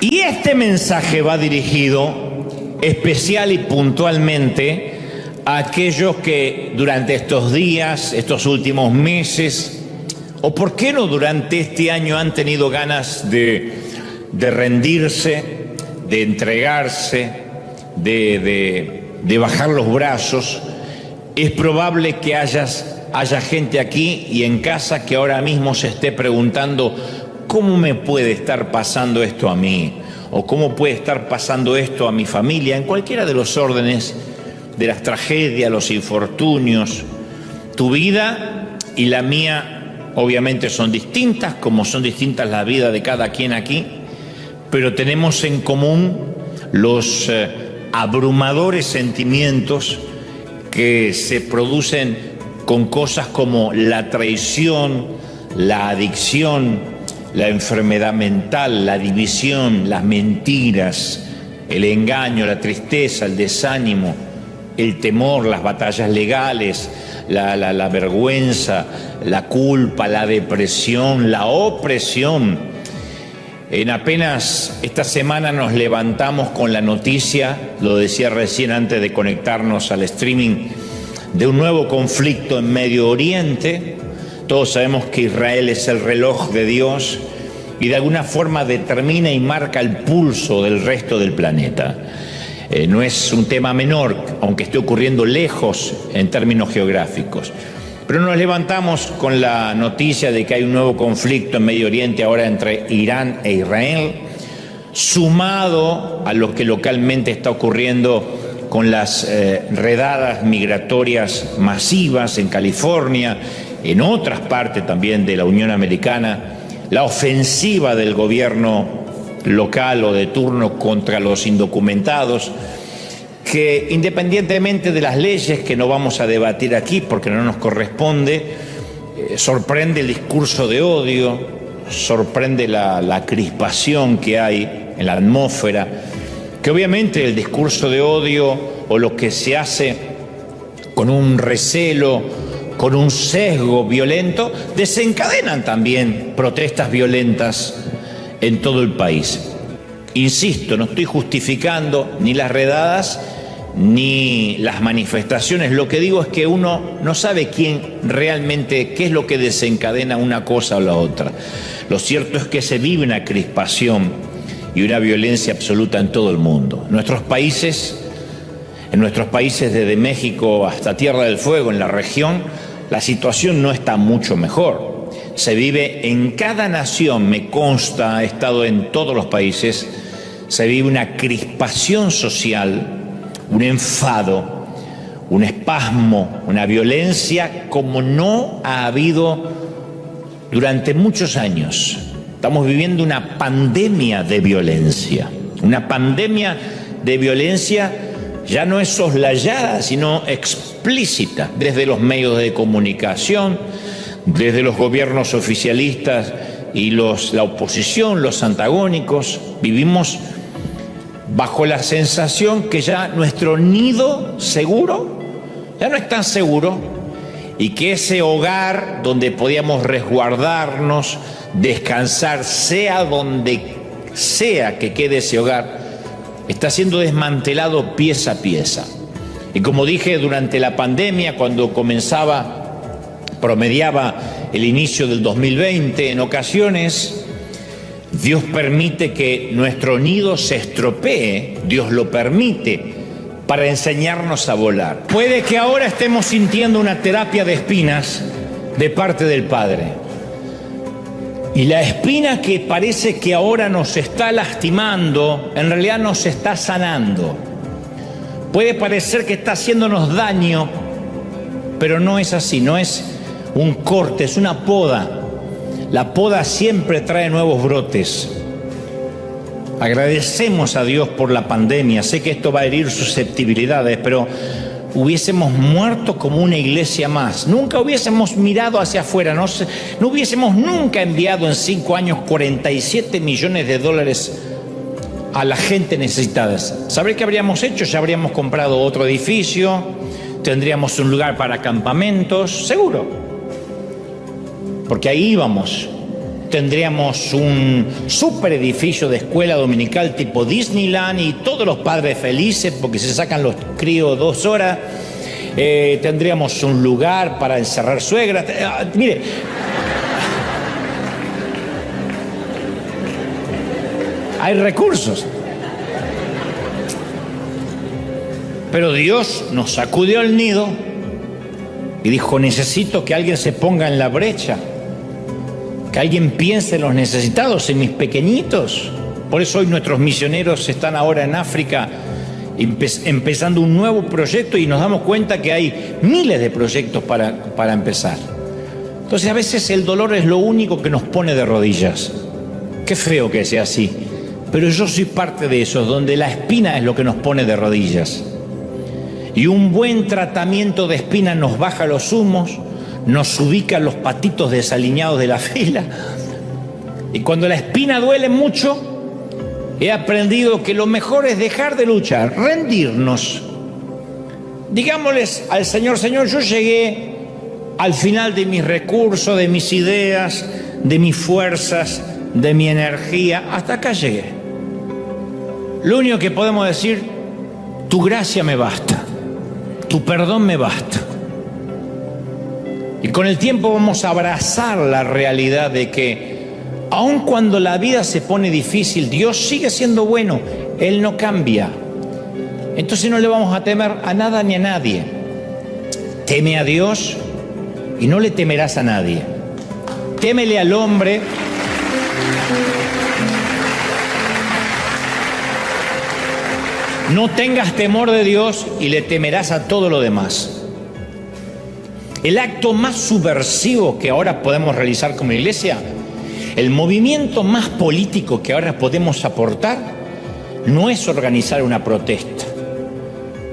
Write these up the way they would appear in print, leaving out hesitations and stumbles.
Y este mensaje va dirigido especial y puntualmente a aquellos que durante estos días, estos últimos meses, o por qué no durante este año han tenido ganas de rendirse, de entregarse, de bajar los brazos. Es probable que haya gente aquí y en casa que ahora mismo se esté preguntando: ¿cómo me puede estar pasando esto a mí? ¿O cómo puede estar pasando esto a mi familia? En cualquiera de los órdenes de las tragedias, los infortunios. Tu vida y la mía obviamente son distintas, como son distintas la vida de cada quien aquí, pero tenemos en común los abrumadores sentimientos que se producen con cosas como la traición, la adicción, la enfermedad mental, la división, las mentiras, el engaño, la tristeza, el desánimo, el temor, las batallas legales, la vergüenza, la culpa, la depresión, la opresión. En apenas esta semana nos levantamos con la noticia, lo decía recién antes de conectarnos al streaming, de un nuevo conflicto en Medio Oriente. Todos sabemos que Israel es el reloj de Dios y de alguna forma determina y marca el pulso del resto del planeta. No es un tema menor, aunque esté ocurriendo lejos en términos geográficos. Pero nos levantamos con la noticia de que hay un nuevo conflicto en Medio Oriente ahora entre Irán e Israel, sumado a lo que localmente está ocurriendo con las redadas migratorias masivas en California, en otras partes también de la Unión Americana, la ofensiva del gobierno local o de turno contra los indocumentados, que independientemente de las leyes que no vamos a debatir aquí porque no nos corresponde, sorprende el discurso de odio, sorprende la crispación que hay en la atmósfera, que obviamente el discurso de odio o lo que se hace con un recelo, con un sesgo violento, desencadenan también protestas violentas en todo el país. Insisto, no estoy justificando ni las redadas ni las manifestaciones. Lo que digo es que uno no sabe quién realmente, qué es lo que desencadena una cosa o la otra. Lo cierto es que se vive una crispación y una violencia absoluta en todo el mundo. En nuestros países desde México hasta Tierra del Fuego, en la región, la situación no está mucho mejor. Se vive en cada nación, me consta, he estado en todos los países, se vive una crispación social, un enfado, un espasmo, una violencia como no ha habido durante muchos años. Estamos viviendo una pandemia de violencia. Una pandemia de violencia ya no es soslayada, sino explícita, desde los medios de comunicación, desde los gobiernos oficialistas y la oposición, los antagónicos. Vivimos bajo la sensación que ya nuestro nido seguro ya no es tan seguro y que ese hogar donde podíamos resguardarnos, descansar, sea donde sea que quede ese hogar, está siendo desmantelado pieza a pieza. Y como dije, durante la pandemia, cuando promediaba el inicio del 2020, en ocasiones Dios permite que nuestro nido se estropee, Dios lo permite para enseñarnos a volar. Puede que ahora estemos sintiendo una terapia de espinas de parte del Padre. Y la espina que parece que ahora nos está lastimando, en realidad nos está sanando. Puede parecer que está haciéndonos daño, pero no es así, no es un corte, es una poda. La poda siempre trae nuevos brotes. Agradecemos a Dios por la pandemia. Sé que esto va a herir susceptibilidades, pero hubiésemos muerto como una iglesia más. Nunca hubiésemos mirado hacia afuera, no hubiésemos nunca enviado en 5 años 47 millones de dólares a la gente necesitada. ¿Sabré qué habríamos hecho? Ya habríamos comprado otro edificio, tendríamos un lugar para campamentos, seguro. Porque ahí íbamos. tendríamos un super edificio de escuela dominical tipo Disneyland y todos los padres felices porque se sacan los críos 2 horas. Tendríamos un lugar para encerrar suegras. Mire, hay recursos. Pero Dios nos sacudió el nido y dijo: necesito que alguien se ponga en la brecha, que alguien piense en los necesitados, en mis pequeñitos. Por eso hoy nuestros misioneros están ahora en África empezando un nuevo proyecto y nos damos cuenta que hay miles de proyectos para empezar. Entonces a veces el dolor es lo único que nos pone de rodillas. Qué feo que sea así, pero yo soy parte de eso, donde la espina es lo que nos pone de rodillas. Y un buen tratamiento de espina nos baja los humos, nos ubica los patitos desaliñados de la fila. Y cuando la espina duele mucho, he aprendido que lo mejor es dejar de luchar, rendirnos. Digámosles al Señor: Señor, yo llegué al final de mis recursos, de mis ideas, de mis fuerzas, de mi energía. Hasta acá llegué. Lo único que podemos decir: tu gracia me basta, tu perdón me basta. Y con el tiempo vamos a abrazar la realidad de que aun cuando la vida se pone difícil, Dios sigue siendo bueno, Él no cambia. Entonces no le vamos a temer a nada ni a nadie. Teme a Dios y no le temerás a nadie. Témele al hombre. No tengas temor de Dios y le temerás a todo lo demás. El acto más subversivo que ahora podemos realizar como iglesia, el movimiento más político que ahora podemos aportar, no es organizar una protesta,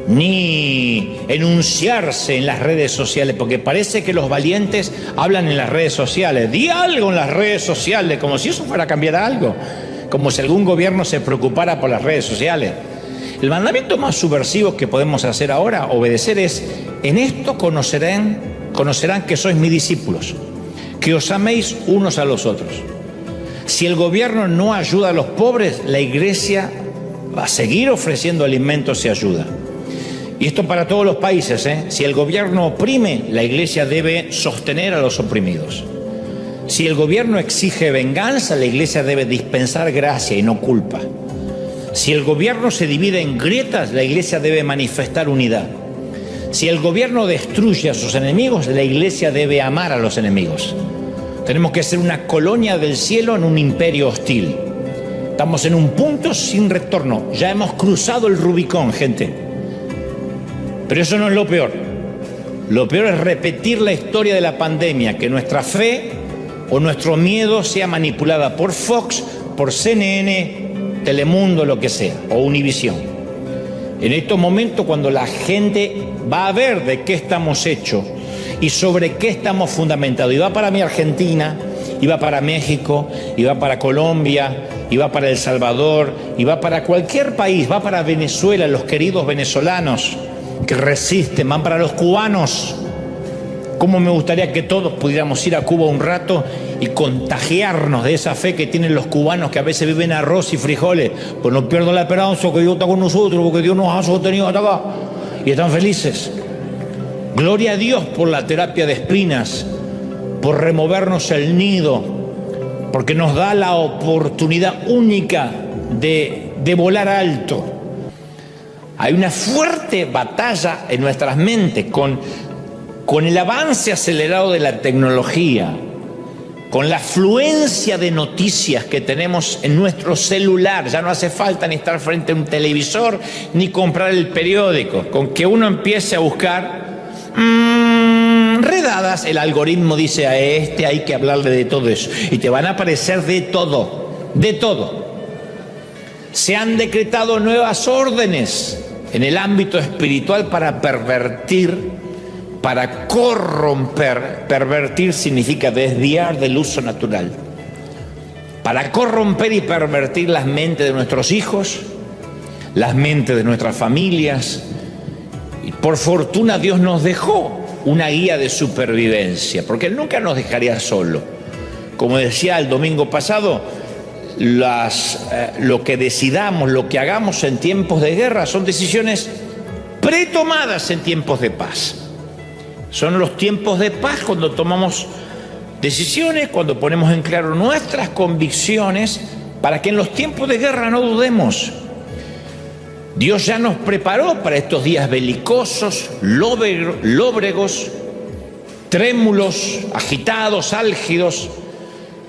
ni enunciarse en las redes sociales, porque parece que los valientes hablan en las redes sociales. Di algo en las redes sociales, como si eso fuera a cambiar algo, como si algún gobierno se preocupara por las redes sociales. El mandamiento más subversivo que podemos hacer ahora, obedecer, es: en esto conocerán que sois mis discípulos, que os améis unos a los otros. Si el gobierno no ayuda a los pobres, la iglesia va a seguir ofreciendo alimentos y ayuda. Y esto para todos los países, ¿eh? Si el gobierno oprime, la iglesia debe sostener a los oprimidos. Si el gobierno exige venganza, la iglesia debe dispensar gracia y no culpa. Si el gobierno se divide en grietas, la iglesia debe manifestar unidad. Si el gobierno destruye a sus enemigos, la iglesia debe amar a los enemigos. Tenemos que ser una colonia del cielo en un imperio hostil. Estamos en un punto sin retorno. Ya hemos cruzado el Rubicón, gente. Pero eso no es lo peor. Lo peor es repetir la historia de la pandemia, que nuestra fe o nuestro miedo sea manipulada por Fox, por CNN, Telemundo, lo que sea, o Univisión. En estos momentos, cuando la gente va a ver de qué estamos hechos y sobre qué estamos fundamentados, y va para mi Argentina, y va para México, y va para Colombia, y va para El Salvador, y va para cualquier país, va para Venezuela, los queridos venezolanos que resisten, van para los cubanos. Cómo me gustaría que todos pudiéramos ir a Cuba un rato y contagiarnos de esa fe que tienen los cubanos, que a veces viven arroz y frijoles. Pues no pierdo la esperanza, que Dios está con nosotros, porque Dios nos ha sostenido hasta acá. Y están felices. Gloria a Dios por la terapia de espinas, por removernos el nido, porque nos da la oportunidad única de volar alto. Hay una fuerte batalla en nuestras mentes con el avance acelerado de la tecnología, con la afluencia de noticias que tenemos en nuestro celular. Ya no hace falta ni estar frente a un televisor ni comprar el periódico. Con que uno empiece a buscar redadas, el algoritmo dice: a hay que hablarle de todo eso, y te van a aparecer de todo, de todo. Se han decretado nuevas órdenes en el ámbito espiritual para pervertir, para corromper. Pervertir significa desviar del uso natural. Para corromper y pervertir las mentes de nuestros hijos, las mentes de nuestras familias. Y por fortuna Dios nos dejó una guía de supervivencia, porque Él nunca nos dejaría solo. como decía el domingo pasado, lo que decidamos, lo que hagamos en tiempos de guerra son decisiones pretomadas en tiempos de paz. Son los tiempos de paz cuando tomamos decisiones, cuando ponemos en claro nuestras convicciones, para que en los tiempos de guerra no dudemos. Dios ya nos preparó para estos días belicosos, lóbregos, trémulos, agitados, álgidos.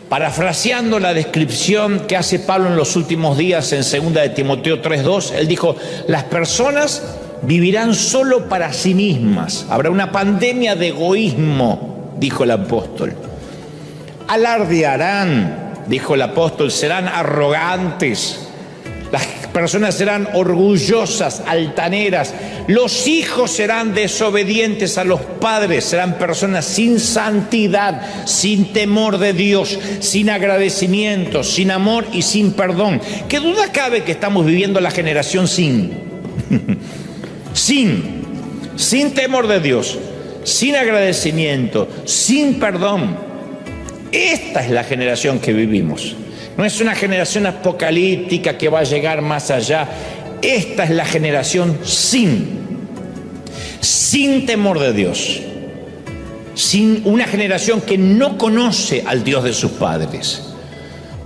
Parafraseando la descripción que hace Pablo en los últimos días en 2 de Timoteo 3:2, él dijo: las personas vivirán solo para sí mismas. Habrá una pandemia de egoísmo, dijo el apóstol. Alardearán, dijo el apóstol, serán arrogantes. Las personas serán orgullosas, altaneras. Los hijos serán desobedientes a los padres. Serán personas sin santidad, sin temor de Dios, sin agradecimiento, sin amor y sin perdón. ¿Qué duda cabe que estamos viviendo la generación sin temor de Dios, sin agradecimiento, sin perdón? Esta es la generación que vivimos. No es una generación apocalíptica que va a llegar más allá. Esta es la generación sin temor de Dios. Una generación que no conoce al Dios de sus padres.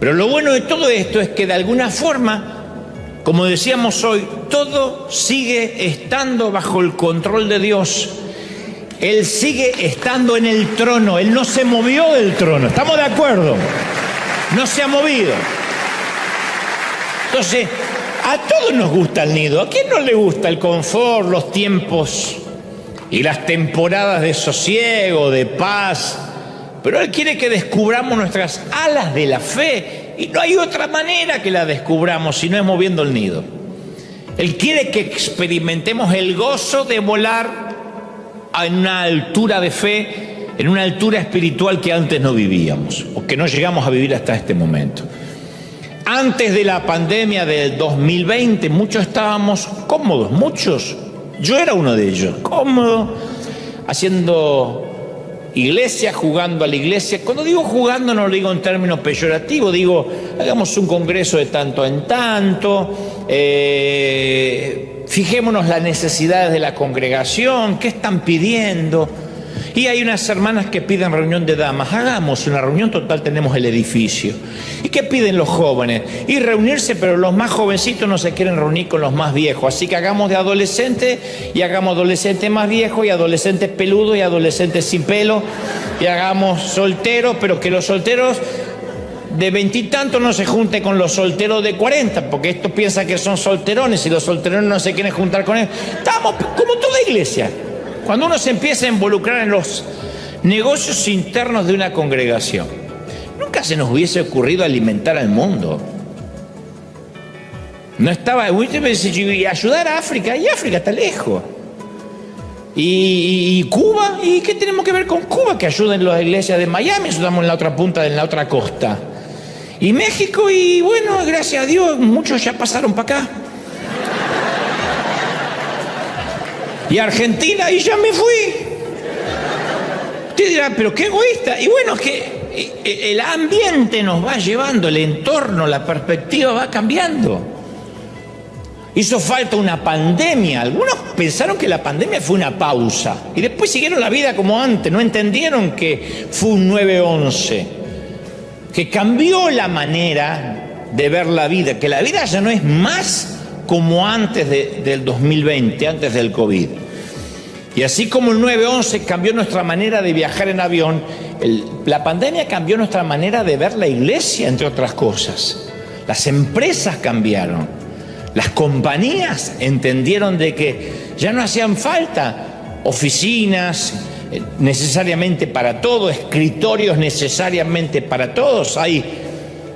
Pero lo bueno de todo esto es que de alguna forma, como decíamos hoy, todo sigue estando bajo el control de Dios. Él sigue estando en el trono. Él no se movió del trono. ¿Estamos de acuerdo? No se ha movido. Entonces, a todos nos gusta el nido. ¿A quién no le gusta el confort, los tiempos y las temporadas de sosiego, de paz? Pero Él quiere que descubramos nuestras alas de la fe, y no hay otra manera que la descubramos si no es moviendo el nido. Él quiere que experimentemos el gozo de volar en una altura de fe, en una altura espiritual que antes no vivíamos, o que no llegamos a vivir hasta este momento. Antes de la pandemia del 2020, muchos estábamos cómodos, muchos. Yo era uno de ellos, cómodo, haciendo iglesia, jugando a la iglesia. Cuando digo jugando no lo digo en términos peyorativos, digo, hagamos un congreso de tanto en tanto, fijémonos las necesidades de la congregación, qué están pidiendo. Y hay unas hermanas que piden reunión de damas. Hagamos una reunión, total tenemos el edificio. ¿Y qué piden los jóvenes? Y reunirse, pero los más jovencitos no se quieren reunir con los más viejos. Así que hagamos de adolescentes, y hagamos adolescentes más viejos, y adolescentes peludos, y adolescentes sin pelo, y hagamos solteros, pero que los solteros de 20 y tantos no se junten con los solteros de 40, porque estos piensan que son solterones, y los solterones no se quieren juntar con ellos. Estamos como toda iglesia. Cuando uno se empieza a involucrar en los negocios internos de una congregación, nunca se nos hubiese ocurrido alimentar al mundo. No estaba, ayudar a África, y África está lejos. Y Cuba, ¿y qué tenemos que ver con Cuba? Que ayuden las iglesias de Miami, ayudamos en la otra punta, en la otra costa. Y México, y bueno, gracias a Dios, muchos ya pasaron para acá. Y Argentina, y ya me fui. Usted dirá, pero qué egoísta. Y bueno, es que el ambiente nos va llevando, el entorno, la perspectiva va cambiando. Hizo falta una pandemia. Algunos pensaron que la pandemia fue una pausa, y después siguieron la vida como antes. No entendieron que fue un 9/11, que cambió la manera de ver la vida, que la vida ya no es más como antes del 2020, antes del COVID. Y así como el 9/11 cambió nuestra manera de viajar en avión, la pandemia cambió nuestra manera de ver la iglesia, entre otras cosas. Las empresas cambiaron, las compañías entendieron de que ya no hacían falta oficinas necesariamente para todo, escritorios necesariamente para todos. Hay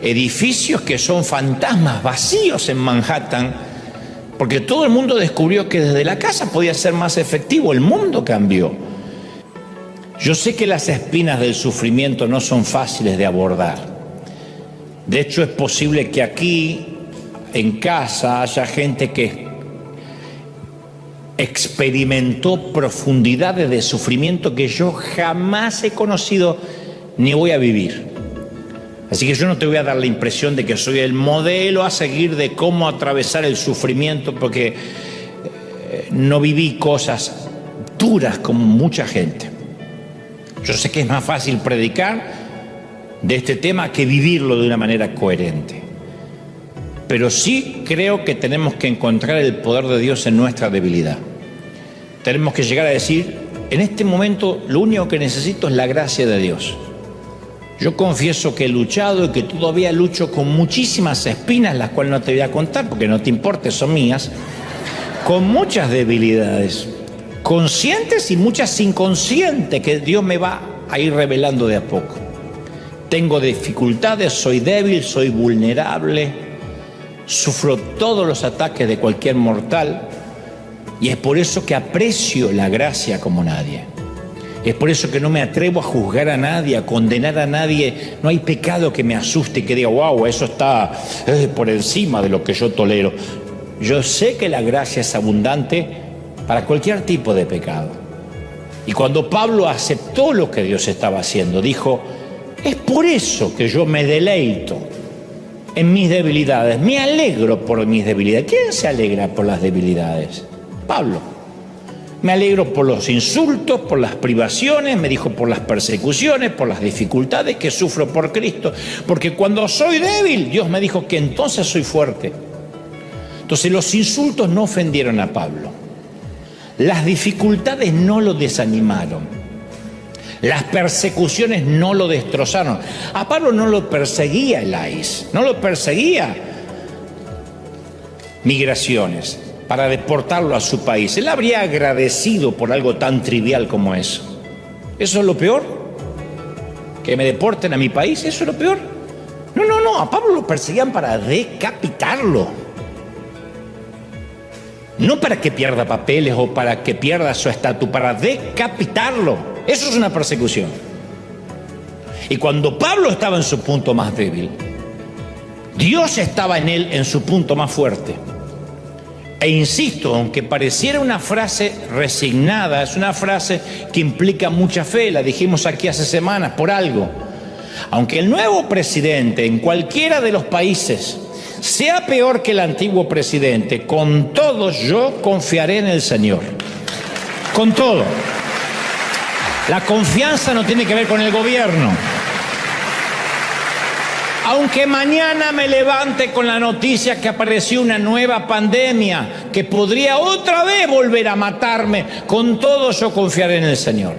edificios que son fantasmas vacíos en Manhattan, porque todo el mundo descubrió que desde la casa podía ser más efectivo. El mundo cambió. Yo sé que las espinas del sufrimiento no son fáciles de abordar. De hecho, es posible que aquí, en casa, haya gente que experimentó profundidades de sufrimiento que yo jamás he conocido ni voy a vivir. Así que yo no te voy a dar la impresión de que soy el modelo a seguir de cómo atravesar el sufrimiento, porque no viví cosas duras como mucha gente. Yo sé que es más fácil predicar de este tema que vivirlo de una manera coherente. Pero sí creo que tenemos que encontrar el poder de Dios en nuestra debilidad. Tenemos que llegar a decir, en este momento lo único que necesito es la gracia de Dios. Yo confieso que he luchado y que todavía lucho con muchísimas espinas, las cuales no te voy a contar porque no te importa, son mías, con muchas debilidades, conscientes y muchas inconscientes, que Dios me va a ir revelando de a poco. Tengo dificultades, soy débil, soy vulnerable, sufro todos los ataques de cualquier mortal, y es por eso que aprecio la gracia como nadie. Es por eso que no me atrevo a juzgar a nadie, a condenar a nadie. No hay pecado que me asuste y que diga, wow, eso está por encima de lo que yo tolero. Yo sé que la gracia es abundante para cualquier tipo de pecado. Y cuando Pablo aceptó lo que Dios estaba haciendo, dijo, es por eso que yo me deleito en mis debilidades, me alegro por mis debilidades. ¿Quién se alegra por las debilidades? Pablo. Me alegro por los insultos, por las privaciones, me dijo, por las persecuciones, por las dificultades que sufro por Cristo. Porque cuando soy débil, Dios me dijo que entonces soy fuerte. Entonces los insultos no ofendieron a Pablo. Las dificultades no lo desanimaron. Las persecuciones no lo destrozaron. A Pablo no lo perseguía el ICE, no lo perseguía migraciones para deportarlo a su país. Él habría agradecido por algo tan trivial como eso. ¿Eso es lo peor? ¿Que me deporten a mi país? ¿Eso es lo peor? No, a Pablo lo perseguían para decapitarlo. No para que pierda papeles o para que pierda su estatus, para decapitarlo. Eso es una persecución. Y cuando Pablo estaba en su punto más débil, Dios estaba en él en su punto más fuerte. E insisto, aunque pareciera una frase resignada, es una frase que implica mucha fe, la dijimos aquí hace semanas por algo. Aunque el nuevo presidente en cualquiera de los países sea peor que el antiguo presidente, con todo yo confiaré en el Señor. Con todo. La confianza no tiene que ver con el gobierno. Aunque mañana me levante con la noticia que apareció una nueva pandemia que podría otra vez volver a matarme, con todo yo confiaré en el Señor.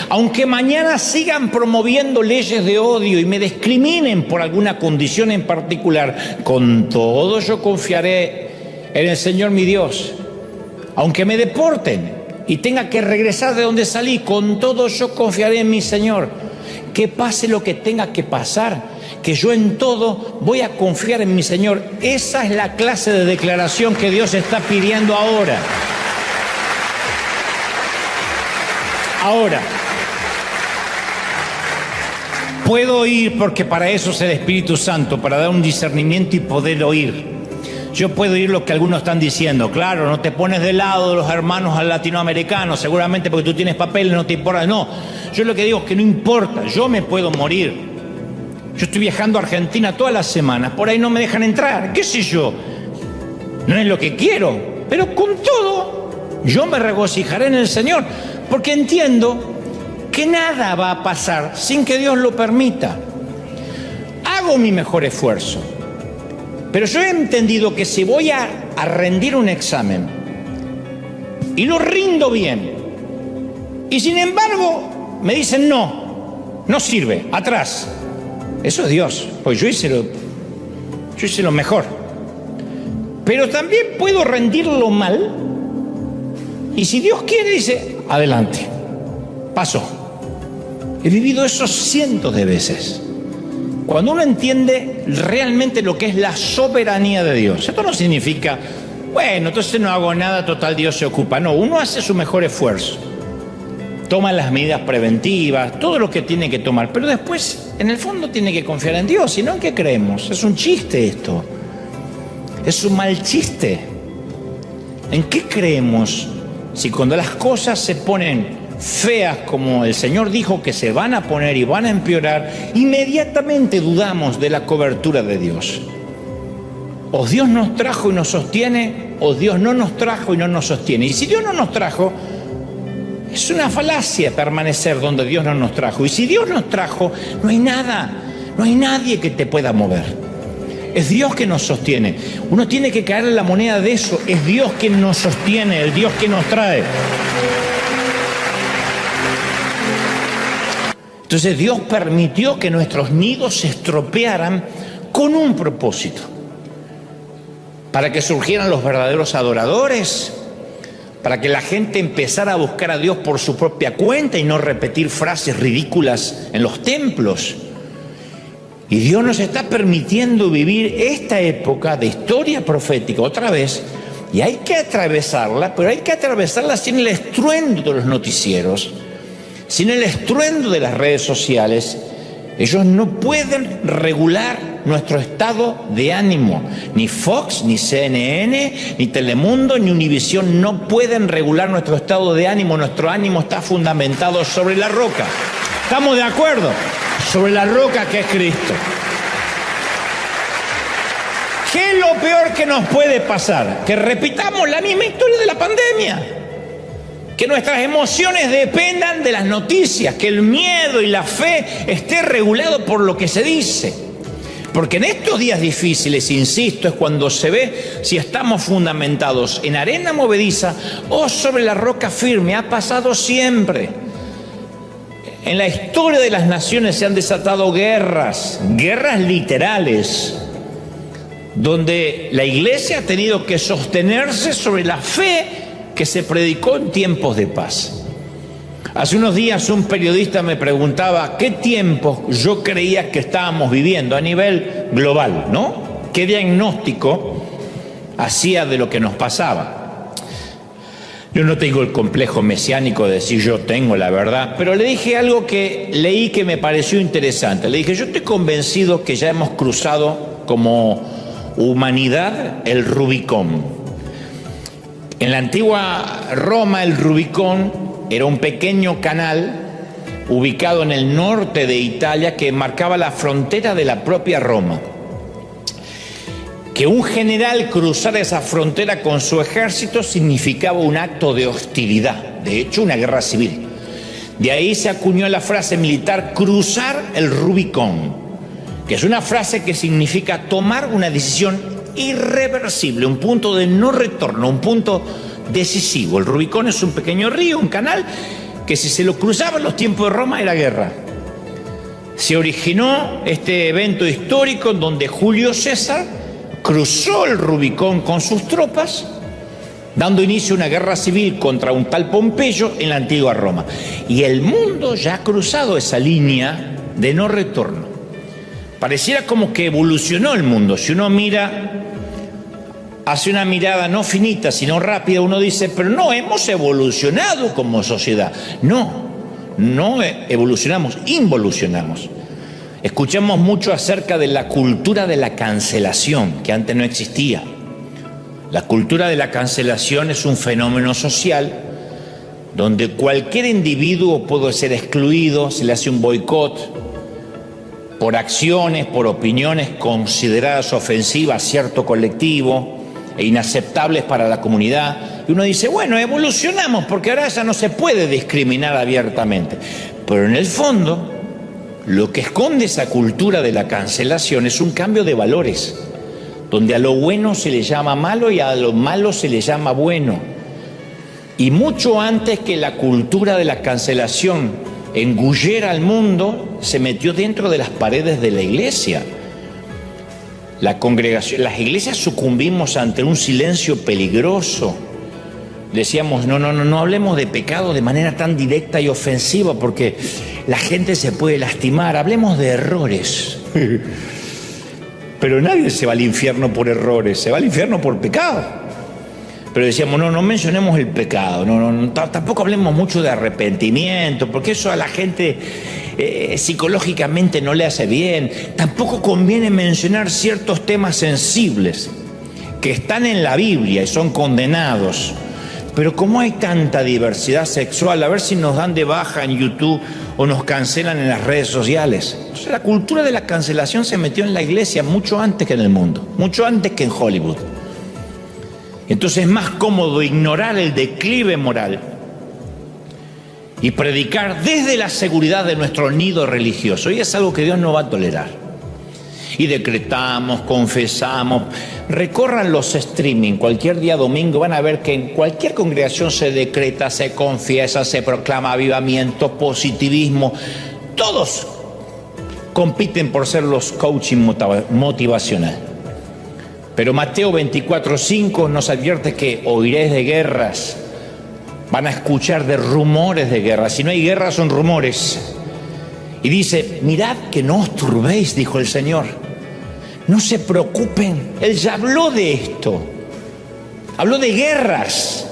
Aunque mañana sigan promoviendo leyes de odio y me discriminen por alguna condición en particular, con todo yo confiaré en el Señor mi Dios. Aunque me deporten y tenga que regresar de donde salí, con todo yo confiaré en mi Señor. Que pase lo que tenga que pasar, que yo en todo voy a confiar en mi Señor. Esa es la clase de declaración que Dios está pidiendo ahora. Ahora, puedo oír, porque para eso es el Espíritu Santo, para dar un discernimiento y poder oír. Yo puedo oír lo que algunos están diciendo. Claro, no te pones del lado de los hermanos latinoamericanos, seguramente porque tú tienes papeles, no te importa. No, yo lo que digo es que no importa, yo me puedo morir. Yo estoy viajando a Argentina todas las semanas, por ahí no me dejan entrar, qué sé yo. No es lo que quiero, pero con todo, yo me regocijaré en el Señor, porque entiendo que nada va a pasar sin que Dios lo permita. Hago mi mejor esfuerzo. Pero yo he entendido que si voy a rendir un examen y lo rindo bien, y sin embargo me dicen no sirve, atrás, eso es Dios, pues yo hice lo mejor. Pero también puedo rendirlo mal, y si Dios quiere, dice, adelante, pasó. He vivido eso cientos de veces. Cuando uno entiende realmente lo que es la soberanía de Dios, esto no significa, bueno, entonces no hago nada, total Dios se ocupa. No, uno hace su mejor esfuerzo, toma las medidas preventivas, todo lo que tiene que tomar, pero después, en el fondo, tiene que confiar en Dios. Si no, ¿en qué creemos? Es un chiste esto, es un mal chiste. ¿En qué creemos si cuando las cosas se ponen feas como el Señor dijo que se van a poner y van a empeorar, inmediatamente dudamos de la cobertura de Dios. O Dios nos trajo y nos sostiene, o Dios no nos trajo y no nos sostiene. Y si Dios no nos trajo, es una falacia permanecer donde Dios no nos trajo. Y si Dios nos trajo, no hay nada, no hay nadie que te pueda mover. Es Dios que nos sostiene. Uno tiene que caer en la moneda de eso. Es Dios quien nos sostiene, el Dios que nos trae. Entonces Dios permitió que nuestros nidos se estropearan con un propósito. Para que surgieran los verdaderos adoradores, para que la gente empezara a buscar a Dios por su propia cuenta y no repetir frases ridículas en los templos. Y Dios nos está permitiendo vivir esta época de historia profética otra vez, y hay que atravesarla, pero hay que atravesarla sin el estruendo de los noticieros, sin el estruendo de las redes sociales. Ellos no pueden regular nuestro estado de ánimo. Ni Fox, ni CNN, ni Telemundo, ni Univisión no pueden regular nuestro estado de ánimo. Nuestro ánimo está fundamentado sobre la roca. ¿Estamos de acuerdo? Sobre la roca que es Cristo. ¿Qué es lo peor que nos puede pasar? Que repitamos la misma historia de la pandemia. Que nuestras emociones dependan de las noticias, que el miedo y la fe esté regulado por lo que se dice. Porque en estos días difíciles, insisto, es cuando se ve si estamos fundamentados en arena movediza o sobre la roca firme. Ha pasado siempre. En la historia de las naciones se han desatado guerras literales, donde la iglesia ha tenido que sostenerse sobre la fe que se predicó en tiempos de paz. Hace unos días un periodista me preguntaba qué tiempos yo creía que estábamos viviendo a nivel global, ¿no? ¿Qué diagnóstico hacía de lo que nos pasaba? Yo no tengo el complejo mesiánico de decir yo tengo la verdad, pero le dije algo que leí que me pareció interesante. Le dije, yo estoy convencido que ya hemos cruzado como humanidad el Rubicón. En la antigua Roma, el Rubicón era un pequeño canal ubicado en el norte de Italia que marcaba la frontera de la propia Roma. Que un general cruzara esa frontera con su ejército significaba un acto de hostilidad, de hecho una guerra civil. De ahí se acuñó la frase militar cruzar el Rubicón, que es una frase que significa tomar una decisión irreversible, un punto de no retorno, un punto decisivo. El Rubicón es un pequeño río, un canal, que si se lo cruzaba en los tiempos de Roma era guerra. Se originó este evento histórico en donde Julio César cruzó el Rubicón con sus tropas, dando inicio a una guerra civil contra un tal Pompeyo en la antigua Roma. Y el mundo ya ha cruzado esa línea de no retorno. Pareciera como que evolucionó el mundo. Si uno mira, hace una mirada no finita, sino rápida, uno dice, pero no hemos evolucionado como sociedad. No evolucionamos, involucionamos. Escuchamos mucho acerca de la cultura de la cancelación, que antes no existía. La cultura de la cancelación es un fenómeno social donde cualquier individuo puede ser excluido, se le hace un boicot por acciones, por opiniones consideradas ofensivas a cierto colectivo e inaceptables para la comunidad. Y uno dice, bueno, evolucionamos porque ahora ya no se puede discriminar abiertamente. Pero en el fondo, lo que esconde esa cultura de la cancelación es un cambio de valores, donde a lo bueno se le llama malo y a lo malo se le llama bueno. Y mucho antes que la cultura de la cancelación engullera al mundo, se metió dentro de las paredes de la iglesia. La congregación, las iglesias sucumbimos ante un silencio peligroso. Decíamos, no hablemos de pecado de manera tan directa y ofensiva porque la gente se puede lastimar. Hablemos de errores. Pero nadie se va al infierno por errores, se va al infierno por pecado. Pero decíamos, no mencionemos el pecado, tampoco hablemos mucho de arrepentimiento, porque eso a la gente psicológicamente no le hace bien. Tampoco conviene mencionar ciertos temas sensibles que están en la Biblia y son condenados. Pero como hay tanta diversidad sexual, a ver si nos dan de baja en YouTube o nos cancelan en las redes sociales. Entonces, la cultura de la cancelación se metió en la iglesia mucho antes que en el mundo, mucho antes que en Hollywood. Entonces es más cómodo ignorar el declive moral y predicar desde la seguridad de nuestro nido religioso. Y es algo que Dios no va a tolerar. Y decretamos, confesamos. Recorran los streaming cualquier día domingo, van a ver que en cualquier congregación se decreta, se confiesa, se proclama avivamiento, positivismo. Todos compiten por ser los coaching motivacional. Pero Mateo 24:5 nos advierte que oiréis de guerras. Van a escuchar de rumores de guerra. Si no hay guerra, son rumores. Y dice, mirad que no os turbéis, dijo el Señor. No se preocupen. Él ya habló de esto. Habló de guerras.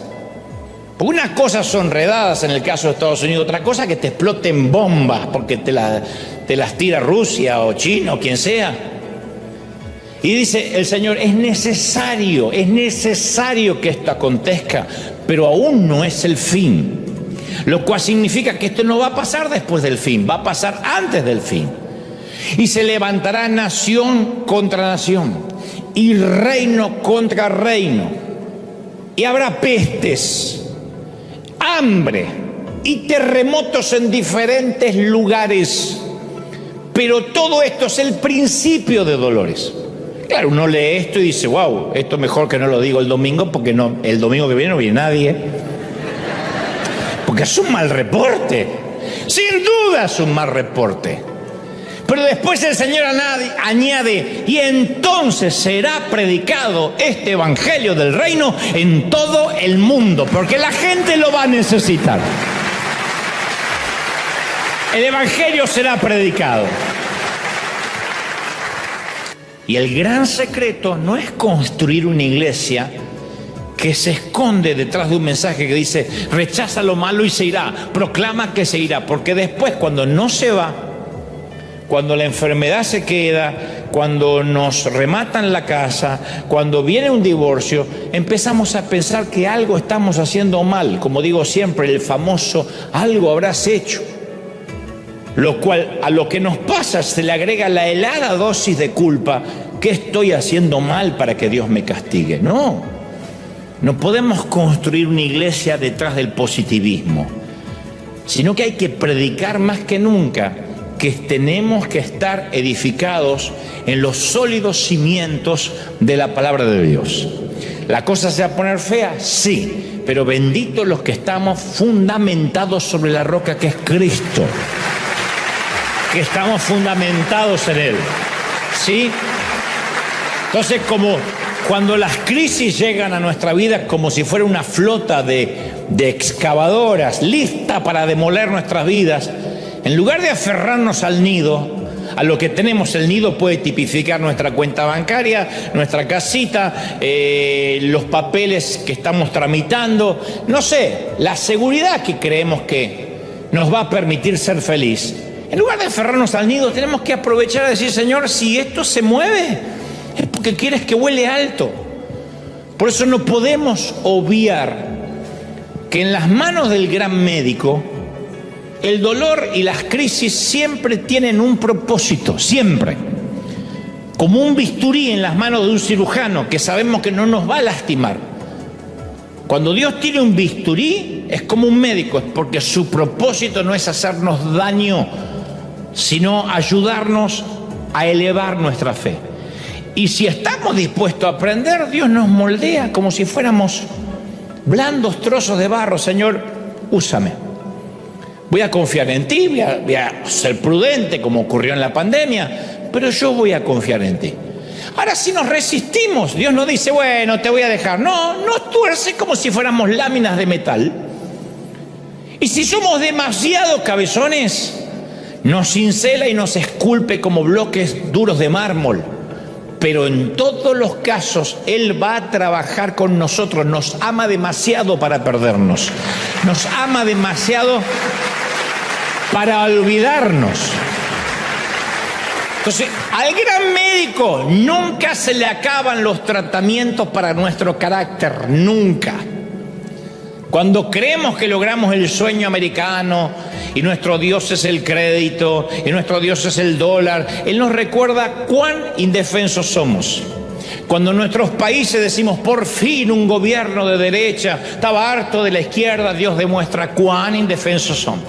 Porque una cosa son redadas en el caso de Estados Unidos, otra cosa que te exploten bombas porque te las tira Rusia o China o quien sea. Y dice el Señor, es necesario que esto acontezca, pero aún no es el fin. Lo cual significa que esto no va a pasar después del fin, va a pasar antes del fin. Y se levantará nación contra nación y reino contra reino. Y habrá pestes, hambre y terremotos en diferentes lugares. Pero todo esto es el principio de dolores. Claro, uno lee esto y dice, wow, esto mejor que no lo digo el domingo, porque no, el domingo que viene no viene nadie. Porque es un mal reporte. Sin duda es un mal reporte. Pero después el Señor añade, y entonces será predicado este evangelio del reino en todo el mundo, porque la gente lo va a necesitar. El evangelio será predicado. Y el gran secreto no es construir una iglesia que se esconde detrás de un mensaje que dice, rechaza lo malo y se irá, proclama que se irá, porque después cuando no se va, cuando la enfermedad se queda, cuando nos rematan la casa, cuando viene un divorcio, empezamos a pensar que algo estamos haciendo mal, como digo siempre, el famoso algo habrás hecho. Lo cual a lo que nos pasa se le agrega la helada dosis de culpa. ¿Qué estoy haciendo mal para que Dios me castigue? No podemos construir una iglesia detrás del positivismo, sino que hay que predicar más que nunca que tenemos que estar edificados en los sólidos cimientos de la palabra de Dios. ¿La cosa se va a poner fea? Sí, pero benditos los que estamos fundamentados sobre la roca que es Cristo. Que estamos fundamentados en Él, ¿sí? Entonces, como cuando las crisis llegan a nuestra vida como si fuera una flota de excavadoras lista para demoler nuestras vidas, en lugar de aferrarnos al nido, a lo que tenemos, el nido puede tipificar nuestra cuenta bancaria, nuestra casita, los papeles que estamos tramitando, no sé, la seguridad que creemos que nos va a permitir ser feliz. En lugar de aferrarnos al nido, tenemos que aprovechar y decir, Señor, si esto se mueve, es porque quieres que huele alto. Por eso no podemos obviar que en las manos del gran médico, el dolor y las crisis siempre tienen un propósito, siempre. Como un bisturí en las manos de un cirujano que sabemos que no nos va a lastimar. Cuando Dios tiene un bisturí, es como un médico, es porque su propósito no es hacernos daño, sino ayudarnos a elevar nuestra fe. Y si estamos dispuestos a aprender, Dios nos moldea como si fuéramos blandos trozos de barro. Señor, úsame. Voy a confiar en ti, voy a ser prudente como ocurrió en la pandemia, pero yo voy a confiar en ti. Ahora, si nos resistimos, Dios no dice, bueno, te voy a dejar. No, nos tuerce como si fuéramos láminas de metal. Y si somos demasiado cabezones, nos cincela y nos esculpe como bloques duros de mármol. Pero en todos los casos, Él va a trabajar con nosotros. Nos ama demasiado para perdernos. Nos ama demasiado para olvidarnos. Entonces, al gran médico nunca se le acaban los tratamientos para nuestro carácter. Nunca. Cuando creemos que logramos el sueño americano y nuestro Dios es el crédito y nuestro Dios es el dólar, Él nos recuerda cuán indefensos somos. Cuando en nuestros países decimos por fin un gobierno de derecha, estaba harto de la izquierda, Dios demuestra cuán indefensos somos.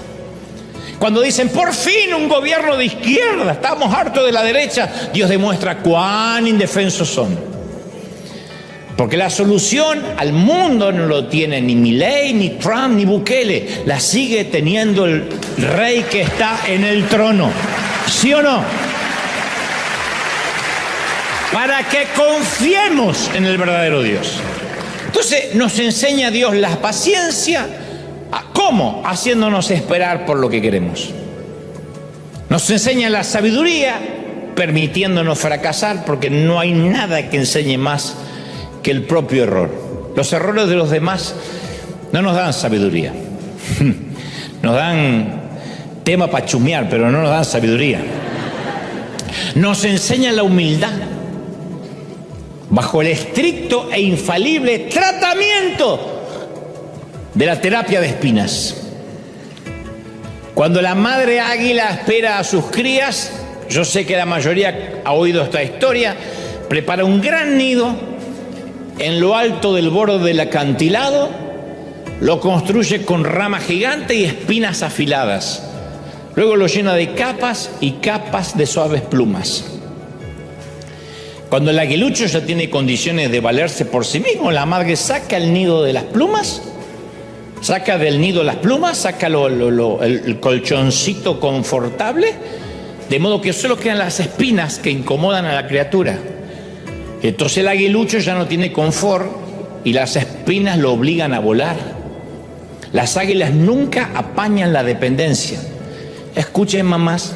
Cuando dicen por fin un gobierno de izquierda, estamos hartos de la derecha, Dios demuestra cuán indefensos son. Porque la solución al mundo no lo tiene ni Milei, ni Trump, ni Bukele. La sigue teniendo el rey que está en el trono. ¿Sí o no? Para que confiemos en el verdadero Dios. Entonces nos enseña Dios la paciencia. ¿Cómo? Haciéndonos esperar por lo que queremos. Nos enseña la sabiduría, permitiéndonos fracasar, porque no hay nada que enseñe más que el propio error. Los errores de los demás no nos dan sabiduría. Nos dan tema para chumear, pero no nos dan sabiduría. Nos enseña la humildad bajo el estricto e infalible tratamiento de la terapia de espinas. Cuando la madre águila espera a sus crías, yo sé que la mayoría ha oído esta historia, prepara un gran nido en lo alto del borde del acantilado, lo construye con ramas gigantes y espinas afiladas. Luego lo llena de capas y capas de suaves plumas. Cuando el aguilucho ya tiene condiciones de valerse por sí mismo, la madre saca el nido de las plumas, saca del nido las plumas, saca el colchoncito confortable, de modo que solo quedan las espinas que incomodan a la criatura. Entonces el aguilucho ya no tiene confort y las espinas lo obligan a volar. Las águilas nunca apañan la dependencia. Escuchen, mamás.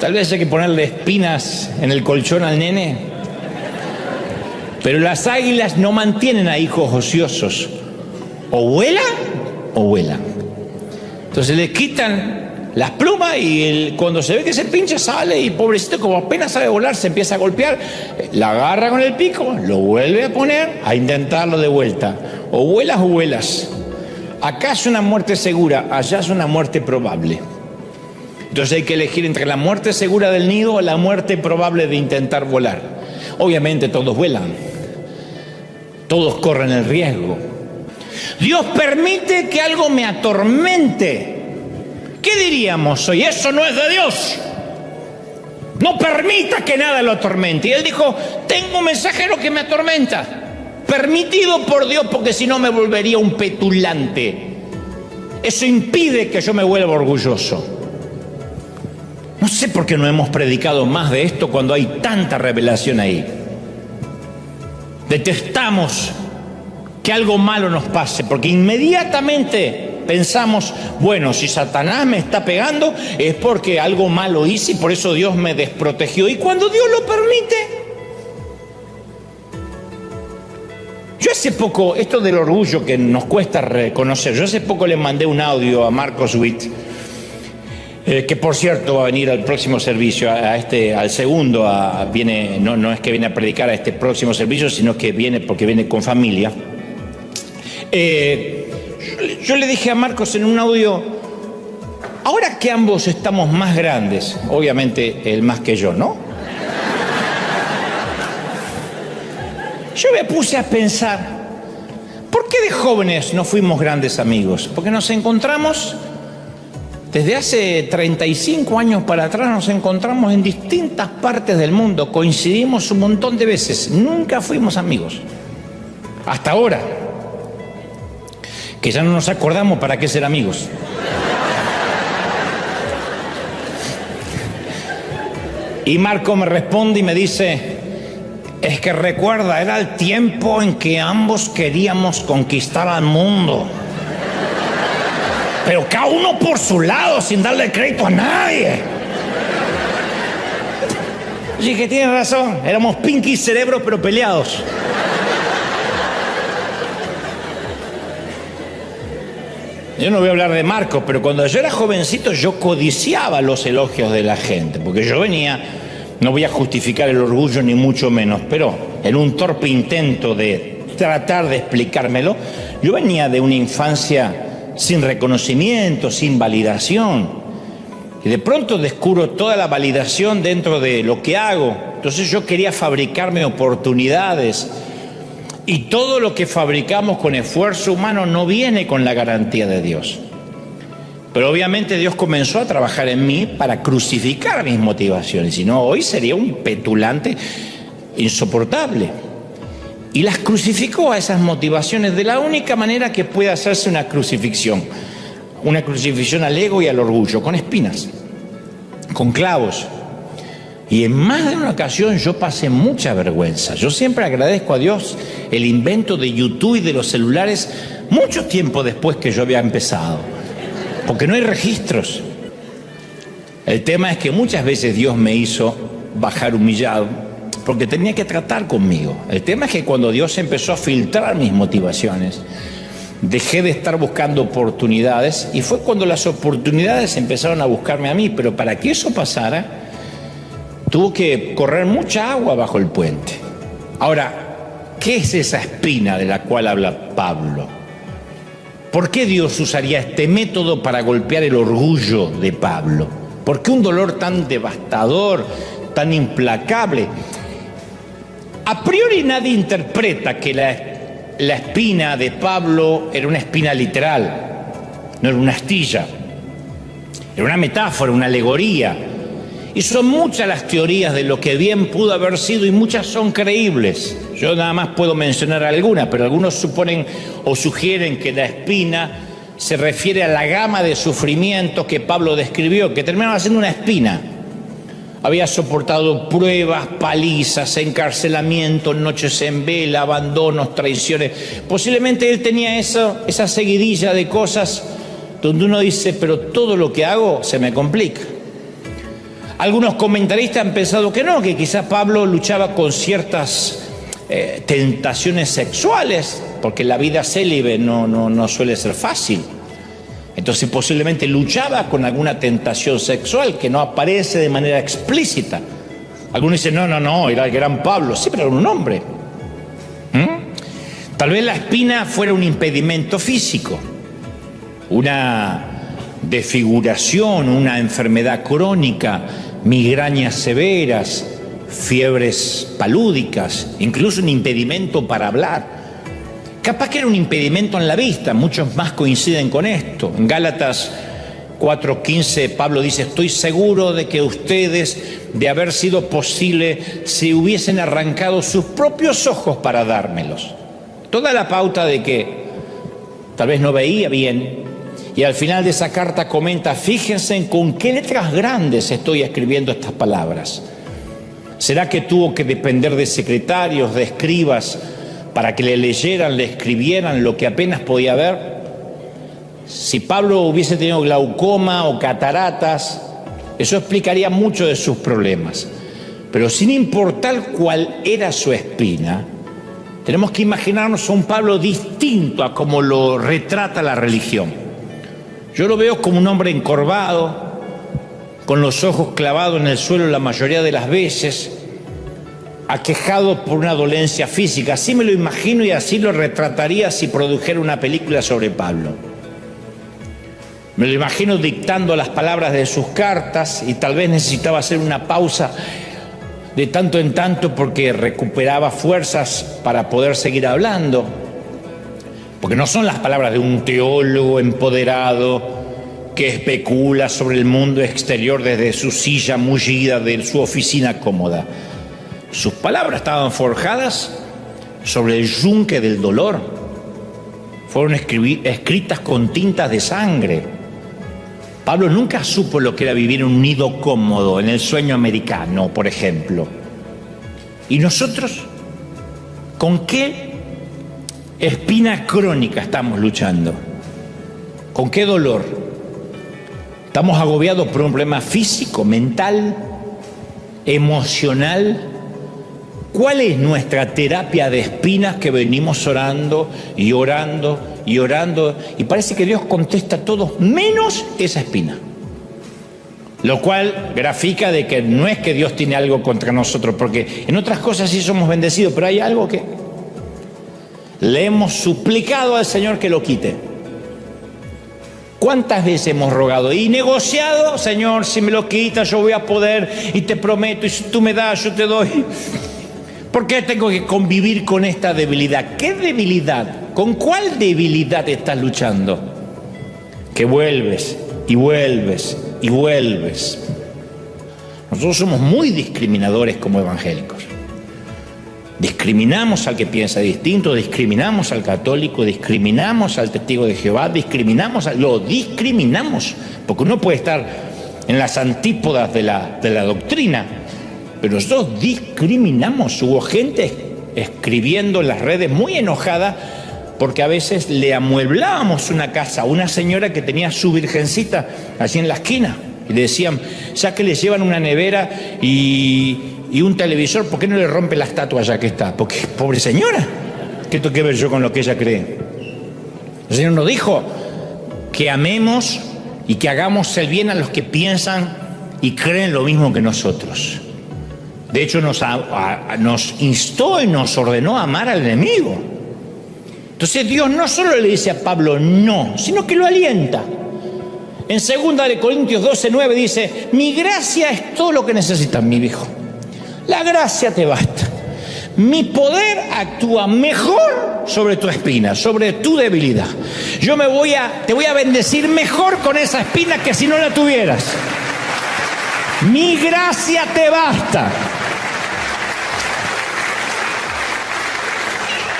Tal vez hay que ponerle espinas en el colchón al nene. Pero las águilas no mantienen a hijos ociosos. O vuelan o vuelan. Entonces le quitan las plumas y cuando se ve que se pincha sale y pobrecito, como apenas sabe volar, se empieza a golpear, la agarra con el pico, lo vuelve a poner a intentarlo de vuelta. O vuelas o vuelas. Acá es una muerte segura, allá es una muerte probable. Entonces hay que elegir entre la muerte segura del nido o la muerte probable de intentar volar. Obviamente todos vuelan, todos corren el riesgo. Dios permite que algo me atormente. ¿Qué diríamos hoy? Eso no es de Dios. No permita que nada lo atormente. Y Él dijo, tengo un mensajero que me atormenta. Permitido por Dios, porque si no me volvería un petulante. Eso impide que yo me vuelva orgulloso. No sé por qué no hemos predicado más de esto cuando hay tanta revelación ahí. Detestamos que algo malo nos pase, porque inmediatamente pensamos, bueno, si Satanás me está pegando es porque algo malo hice y por eso Dios me desprotegió. Y cuando Dios lo permite, yo hace poco, esto del orgullo que nos cuesta reconocer, yo hace poco le mandé un audio a Marcos Witt, que por cierto va a venir al próximo servicio, al segundo, no es que viene a predicar a este próximo servicio, sino que viene porque viene con familia. Yo le dije a Marcos en un audio, ahora que ambos estamos más grandes, obviamente él más que yo, ¿no? Yo me puse a pensar, ¿por qué de jóvenes no fuimos grandes amigos? Porque nos encontramos, desde hace 35 años para atrás, nos encontramos en distintas partes del mundo, coincidimos un montón de veces, nunca fuimos amigos, hasta ahora. Que ya no nos acordamos para qué ser amigos. Y Marco me responde y me dice, es que recuerda, era el tiempo en que ambos queríamos conquistar al mundo. Pero cada uno por su lado, sin darle crédito a nadie. Y dije, tiene razón, éramos Pinky y Cerebro, pero peleados. Yo no voy a hablar de Marcos, pero cuando yo era jovencito yo codiciaba los elogios de la gente, porque yo venía, no voy a justificar el orgullo ni mucho menos, pero en un torpe intento de tratar de explicármelo. Yo venía de una infancia sin reconocimiento, sin validación. Y de pronto descubro toda la validación dentro de lo que hago. Entonces yo quería fabricarme oportunidades. Y todo lo que fabricamos con esfuerzo humano no viene con la garantía de Dios. Pero obviamente Dios comenzó a trabajar en mí para crucificar mis motivaciones. Si no, hoy sería un petulante insoportable. Y las crucificó a esas motivaciones de la única manera que puede hacerse una crucifixión. Una crucifixión al ego y al orgullo, con espinas, con clavos. Y en más de una ocasión yo pasé mucha vergüenza. Yo siempre agradezco a Dios el invento de YouTube y de los celulares mucho tiempo después que yo había empezado, porque no hay registros. El tema es que muchas veces Dios me hizo bajar humillado porque tenía que tratar conmigo. El tema es que cuando Dios empezó a filtrar mis motivaciones, dejé de estar buscando oportunidades y fue cuando las oportunidades empezaron a buscarme a mí. Pero para que eso pasara, tuvo que correr mucha agua bajo el puente. Ahora, ¿qué es esa espina de la cual habla Pablo? ¿Por qué Dios usaría este método para golpear el orgullo de Pablo? ¿Por qué un dolor tan devastador, tan implacable? A priori nadie interpreta que la espina de Pablo era una espina literal, no era una astilla, era una metáfora, una alegoría. Y son muchas las teorías de lo que bien pudo haber sido y muchas son creíbles. Yo nada más puedo mencionar algunas, pero algunos suponen o sugieren que la espina se refiere a la gama de sufrimientos que Pablo describió, que terminaba siendo una espina. Había soportado pruebas, palizas, encarcelamiento, noches en vela, abandonos, traiciones. Posiblemente él tenía esa seguidilla de cosas donde uno dice, pero todo lo que hago se me complica. Algunos comentaristas han pensado que no, que quizás Pablo luchaba con ciertas tentaciones sexuales, porque la vida célibe no suele ser fácil. Entonces posiblemente luchaba con alguna tentación sexual que no aparece de manera explícita. Algunos dicen, no, era el gran Pablo. Sí, pero era un hombre. Tal vez la espina fuera un impedimento físico, una desfiguración, una enfermedad crónica, migrañas severas, fiebres palúdicas, incluso un impedimento para hablar. Capaz que era un impedimento en la vista, muchos más coinciden con esto. En Gálatas 4:15 Pablo dice, estoy seguro de que ustedes, de haber sido posible, se hubiesen arrancado sus propios ojos para dármelos. Toda la pauta de que tal vez no veía bien. Y al final de esa carta comenta, fíjense con qué letras grandes estoy escribiendo estas palabras. ¿Será que tuvo que depender de secretarios, de escribas, para que le leyeran, le escribieran lo que apenas podía ver? Si Pablo hubiese tenido glaucoma o cataratas, eso explicaría mucho de sus problemas. Pero sin importar cuál era su espina, tenemos que imaginarnos a un Pablo distinto a como lo retrata la religión. Yo lo veo como un hombre encorvado, con los ojos clavados en el suelo la mayoría de las veces, aquejado por una dolencia física. Así me lo imagino y así lo retrataría si produjera una película sobre Pablo. Me lo imagino dictando las palabras de sus cartas y tal vez necesitaba hacer una pausa de tanto en tanto porque recuperaba fuerzas para poder seguir hablando. Porque no son las palabras de un teólogo empoderado que especula sobre el mundo exterior desde su silla mullida de su oficina cómoda. Sus palabras estaban forjadas sobre el yunque del dolor. Fueron escritas con tintas de sangre. Pablo nunca supo lo que era vivir en un nido cómodo, en el sueño americano, por ejemplo. ¿Y nosotros? ¿Con qué espina crónica estamos luchando? ¿Con qué dolor? ¿Estamos agobiados por un problema físico, mental, emocional? ¿Cuál es nuestra terapia de espinas que venimos orando y orando y orando? Y parece que Dios contesta todo menos esa espina. Lo cual grafica de que no es que Dios tiene algo contra nosotros, porque en otras cosas sí somos bendecidos, pero hay algo que Le hemos suplicado al Señor que lo quite. ¿Cuántas veces hemos rogado y negociado? Señor, si me lo quitas yo voy a poder, y te prometo, y si tú me das yo te doy. ¿Por qué tengo que convivir con esta debilidad? ¿Qué debilidad? ¿Con cuál debilidad estás luchando? Que vuelves y vuelves y vuelves. Nosotros somos muy discriminadores como evangélicos. Discriminamos al que piensa distinto, discriminamos al católico, discriminamos al testigo de Jehová, lo discriminamos, porque uno puede estar en las antípodas de la doctrina, pero nosotros discriminamos. Hubo gente escribiendo en las redes muy enojada porque a veces le amueblábamos una casa a una señora que tenía su virgencita allí en la esquina y le decían, ya que le llevan una nevera y un televisor, ¿por qué no le rompe la estatua ya que está? Porque, pobre señora, ¿qué tengo que ver yo con lo que ella cree? El Señor nos dijo que amemos y que hagamos el bien a los que piensan y creen lo mismo que nosotros. De hecho, nos instó y nos ordenó a amar al enemigo. Entonces Dios no solo le dice a Pablo no, sino que lo alienta. En 2 Corintios 12:9 dice, mi gracia es todo lo que necesitas, mi hijo. La gracia te basta. Mi poder actúa mejor sobre tu espina, sobre tu debilidad. Te voy a bendecir mejor con esa espina que si no la tuvieras. Mi gracia te basta.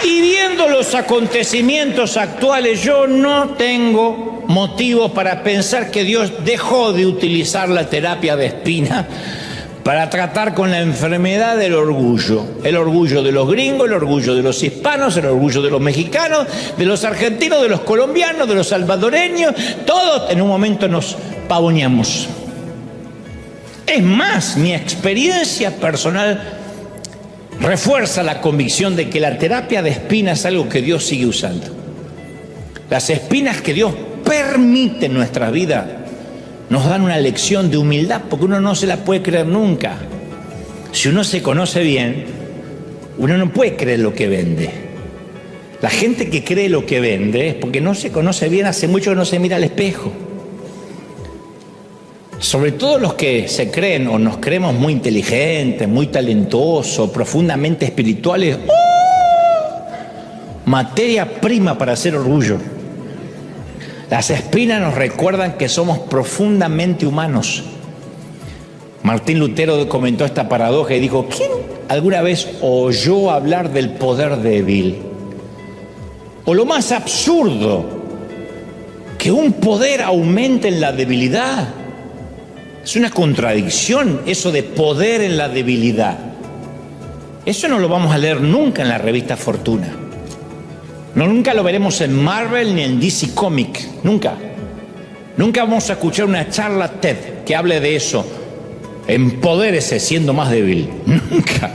Y viendo los acontecimientos actuales, yo no tengo motivo para pensar que Dios dejó de utilizar la terapia de espina para tratar con la enfermedad del orgullo. El orgullo de los gringos, el orgullo de los hispanos, el orgullo de los mexicanos, de los argentinos, de los colombianos, de los salvadoreños. Todos en un momento nos pavoneamos. Es más, mi experiencia personal refuerza la convicción de que la terapia de espinas es algo que Dios sigue usando. Las espinas que Dios permite en nuestra vida nos dan una lección de humildad, porque uno no se la puede creer nunca. Si uno se conoce bien, uno no puede creer lo que vende. La gente que cree lo que vende es porque no se conoce bien, hace mucho que no se mira al espejo. Sobre todo los que se creen o nos creemos muy inteligentes, muy talentosos, profundamente espirituales. Materia prima para hacer orgullo. Las espinas nos recuerdan que somos profundamente humanos. Martín Lutero comentó esta paradoja y dijo, ¿quién alguna vez oyó hablar del poder débil? O lo más absurdo, que un poder aumente en la debilidad. Es una contradicción eso de poder en la debilidad. Eso no lo vamos a leer nunca en la revista Fortuna. Nunca lo veremos en Marvel ni en DC Comic, nunca. Nunca vamos a escuchar una charla TED que hable de eso. Empodérese siendo más débil. Nunca.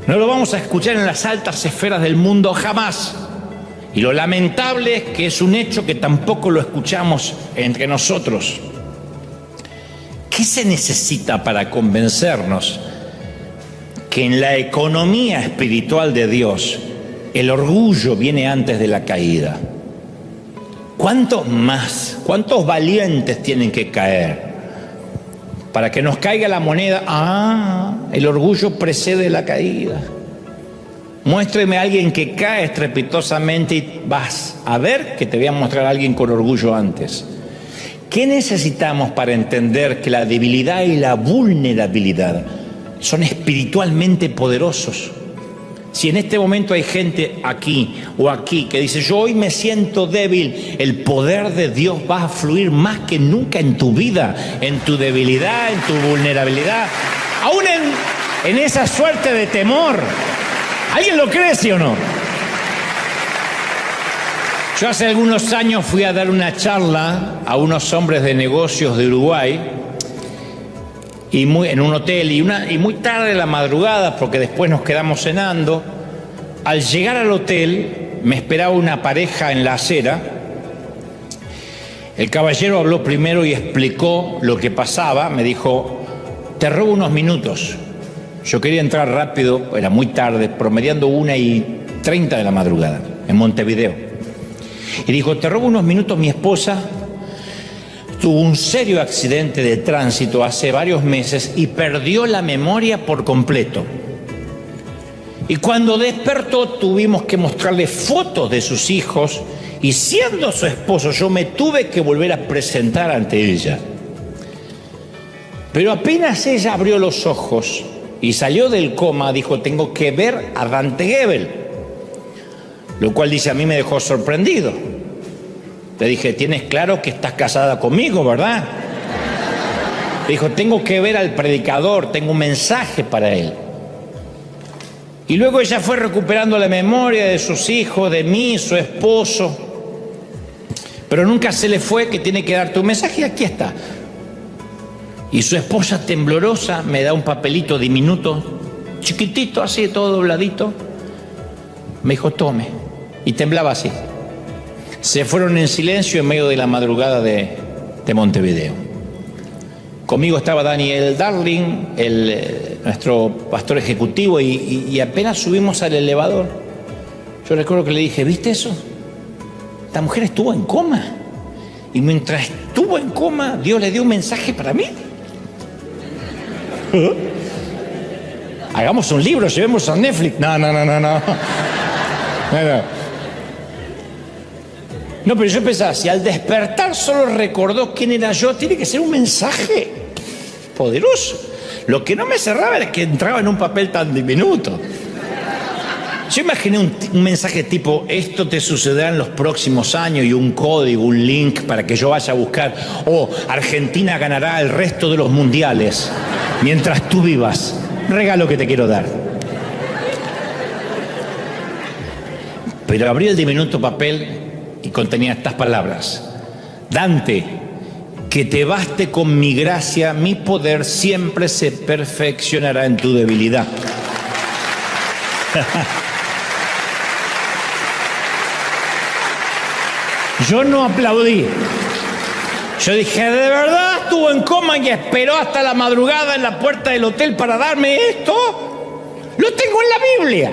No lo vamos a escuchar en las altas esferas del mundo jamás. Y lo lamentable es que es un hecho que tampoco lo escuchamos entre nosotros. ¿Qué se necesita para convencernos que en la economía espiritual de Dios el orgullo viene antes de la caída? ¿Cuántos valientes tienen que caer para que nos caiga la moneda? El orgullo precede la caída. Muéstreme a alguien que cae estrepitosamente y vas a ver que te voy a mostrar a alguien con orgullo antes. ¿Qué necesitamos para entender que la debilidad y la vulnerabilidad son espiritualmente poderosos? Si en este momento hay gente aquí o aquí que dice, yo hoy me siento débil, el poder de Dios va a fluir más que nunca en tu vida, en tu debilidad, en tu vulnerabilidad, aún en esa suerte de temor. ¿Alguien lo cree, sí o no? Yo hace algunos años fui a dar una charla a unos hombres de negocios de Uruguay en un hotel y muy tarde en la madrugada, porque después nos quedamos cenando. Al llegar al hotel me esperaba una pareja en la acera. El caballero habló primero y explicó lo que pasaba. Me dijo, te robo unos minutos. Yo quería entrar rápido, era muy tarde, promediando 1:10 3:30 de la madrugada, en Montevideo. Y dijo, te robo unos minutos, mi esposa tuvo un serio accidente de tránsito hace varios meses y perdió la memoria por completo. Y cuando despertó tuvimos que mostrarle fotos de sus hijos y siendo su esposo yo me tuve que volver a presentar ante ella. Pero apenas ella abrió los ojos y salió del coma, dijo, tengo que ver a Dante Gebel. Lo cual dice, a mí me dejó sorprendido. Le dije, tienes claro que estás casada conmigo, ¿verdad? Dijo, tengo que ver al predicador, tengo un mensaje para él. Y luego ella fue recuperando la memoria de sus hijos, de mí, su esposo. Pero nunca se le fue que tiene que darte un mensaje y aquí está. Y su esposa temblorosa me da un papelito diminuto, chiquitito, así, todo dobladito. Me dijo, tome. Y temblaba así. Se fueron en silencio en medio de la madrugada de Montevideo. Conmigo estaba Daniel Darling, nuestro pastor ejecutivo, y apenas subimos al elevador, yo recuerdo que le dije, ¿viste eso? Esta mujer estuvo en coma. Y mientras estuvo en coma, Dios le dio un mensaje para mí. Hagamos un libro, llevemos a Netflix. No. No, pero yo pensaba, si al despertar solo recordó quién era yo, tiene que ser un mensaje poderoso. Lo que no me cerraba era que entraba en un papel tan diminuto. Yo imaginé un mensaje tipo, esto te sucederá en los próximos años, y un código, un link para que yo vaya a buscar, o Argentina ganará el resto de los mundiales mientras tú vivas. Regalo que te quiero dar. Pero abrí el diminuto papel y contenía estas palabras. Dante, que te baste con mi gracia, mi poder siempre se perfeccionará en tu debilidad. Yo no aplaudí. Yo dije, ¿de verdad estuvo en coma y esperó hasta la madrugada en la puerta del hotel para darme esto? Lo tengo en la Biblia.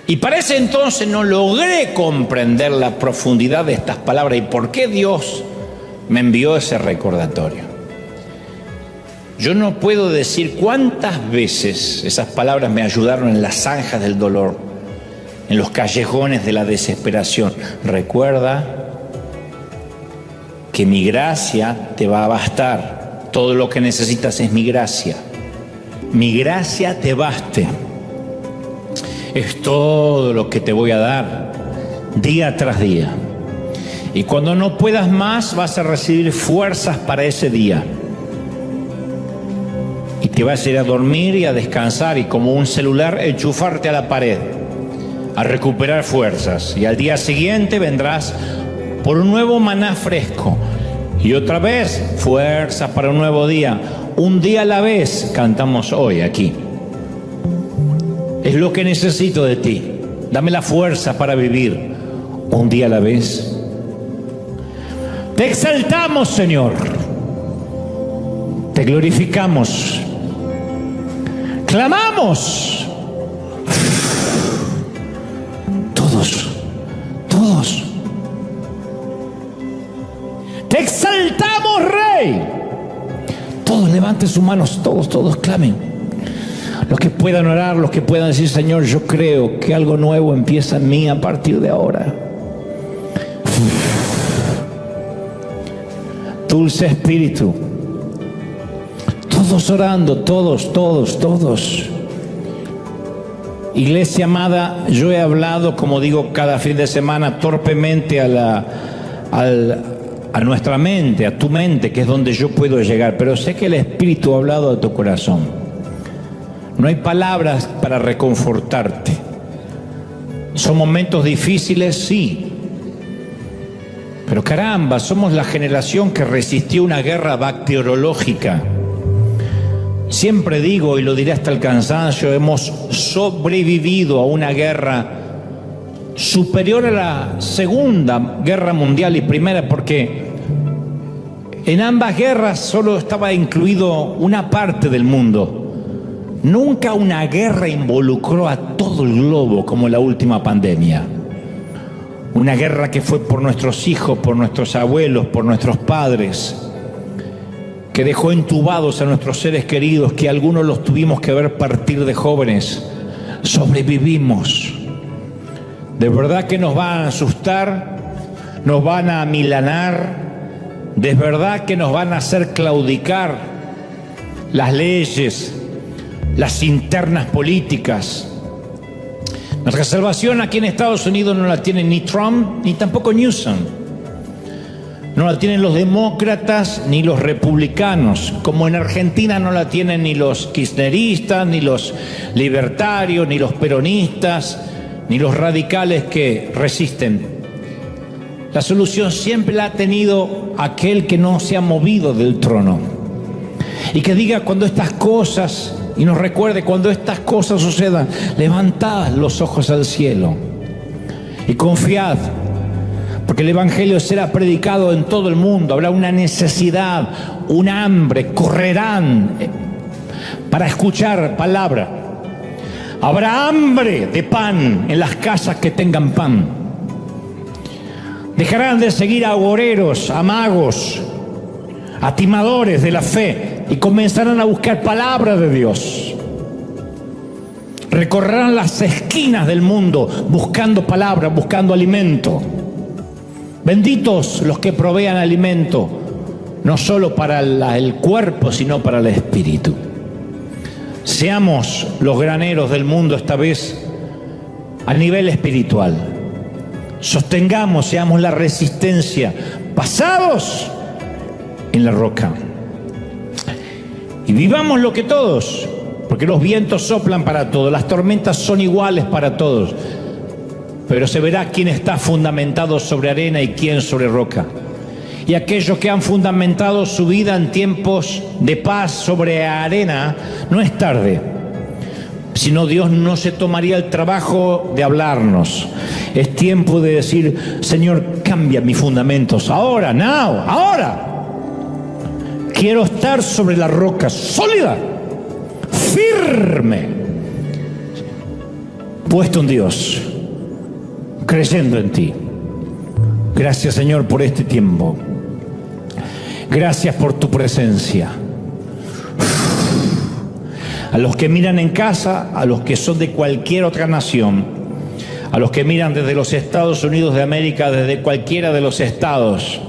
Y para ese entonces no logré comprender la profundidad de estas palabras y por qué Dios me envió ese recordatorio. Yo no puedo decir cuántas veces esas palabras me ayudaron en las zanjas del dolor, en los callejones de la desesperación. Recuerda que mi gracia te va a bastar. Todo lo que necesitas es mi gracia. Mi gracia te baste. Es todo lo que te voy a dar día tras día. Y cuando no puedas más, vas a recibir fuerzas para ese día. Y te vas a ir a dormir y a descansar y como un celular enchufarte a la pared, a recuperar fuerzas. Y al día siguiente vendrás por un nuevo maná fresco. Y otra vez, fuerzas para un nuevo día. Un día a la vez, cantamos hoy aquí. Es lo que necesito de ti. Dame la fuerza para vivir un día a la vez. Te exaltamos, Señor. Te glorificamos. Clamamos. Todos. Te exaltamos, Rey. Todos levanten sus manos, todos clamen. Los que puedan orar, los que puedan decir, Señor, yo creo que algo nuevo empieza en mí a partir de ahora. Dulce Espíritu. Todos orando, todos. Iglesia amada, yo he hablado, como digo cada fin de semana, torpemente a nuestra mente, a tu mente, que es donde yo puedo llegar, pero sé que el Espíritu ha hablado a tu corazón. No hay palabras para reconfortarte. Son momentos difíciles, sí. Pero caramba, somos la generación que resistió una guerra bacteriológica. Siempre digo, y lo diré hasta el cansancio, hemos sobrevivido a una guerra superior a la Segunda Guerra Mundial y Primera, porque en ambas guerras solo estaba incluido una parte del mundo. Nunca una guerra involucró a todo el globo como la última pandemia. Una guerra que fue por nuestros hijos, por nuestros abuelos, por nuestros padres, que dejó entubados a nuestros seres queridos, que algunos los tuvimos que ver partir de jóvenes. Sobrevivimos. De verdad que nos van a asustar, nos van a amilanar, de verdad que nos van a hacer claudicar las leyes, las internas políticas. Nuestra salvación aquí en Estados Unidos no la tiene ni Trump ni tampoco Newsom. No la tienen los demócratas ni los republicanos, como en Argentina no la tienen ni los kirchneristas, ni los libertarios, ni los peronistas, ni los radicales que resisten. La solución siempre la ha tenido aquel que no se ha movido del trono. Y que diga cuando estas cosas, y nos recuerde cuando estas cosas sucedan, levantad los ojos al cielo y confiad, porque el Evangelio será predicado en todo el mundo. Habrá una necesidad, un hambre, correrán para escuchar palabra. Habrá hambre de pan en las casas que tengan pan. Dejarán de seguir a agoreros, a magos, a timadores de la fe y comenzarán a buscar palabra de Dios. Recorrerán las esquinas del mundo buscando palabra, buscando alimento. Benditos los que provean alimento, no solo para el cuerpo, sino para el espíritu. Seamos los graneros del mundo esta vez a nivel espiritual. Sostengamos, seamos la resistencia, basados en la roca. Y vivamos lo que todos, porque los vientos soplan para todos, las tormentas son iguales para todos. Pero se verá quién está fundamentado sobre arena y quién sobre roca. Y aquellos que han fundamentado su vida en tiempos de paz sobre arena, no es tarde. Si no, Dios no se tomaría el trabajo de hablarnos. Es tiempo de decir, Señor, cambia mis fundamentos. Ahora, ahora. Quiero estar sobre la roca sólida, firme, puesto en Dios, creyendo en ti. Gracias, Señor, por este tiempo. Gracias por tu presencia. A los que miran en casa, a los que son de cualquier otra nación, a los que miran desde los Estados Unidos de América, desde cualquiera de los estados,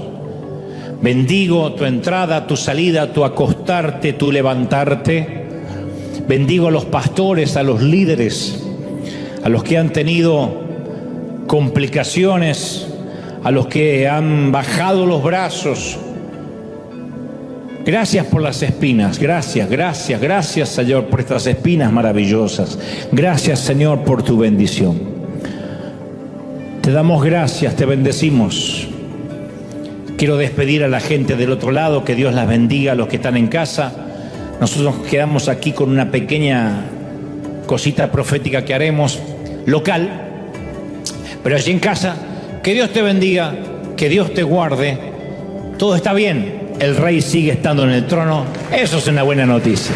bendigo tu entrada, tu salida, tu acostarte, tu levantarte. Bendigo a los pastores, a los líderes, a los que han tenido complicaciones, a los que han bajado los brazos. Gracias por las espinas, gracias Señor por estas espinas maravillosas. Gracias Señor por tu bendición. Te damos gracias, te bendecimos. Quiero despedir a la gente del otro lado, que Dios las bendiga, a los que están en casa. Nosotros nos quedamos aquí con una pequeña cosita profética que haremos, local, pero allí en casa, que Dios te bendiga, que Dios te guarde. Todo está bien, el Rey sigue estando en el trono, eso es una buena noticia.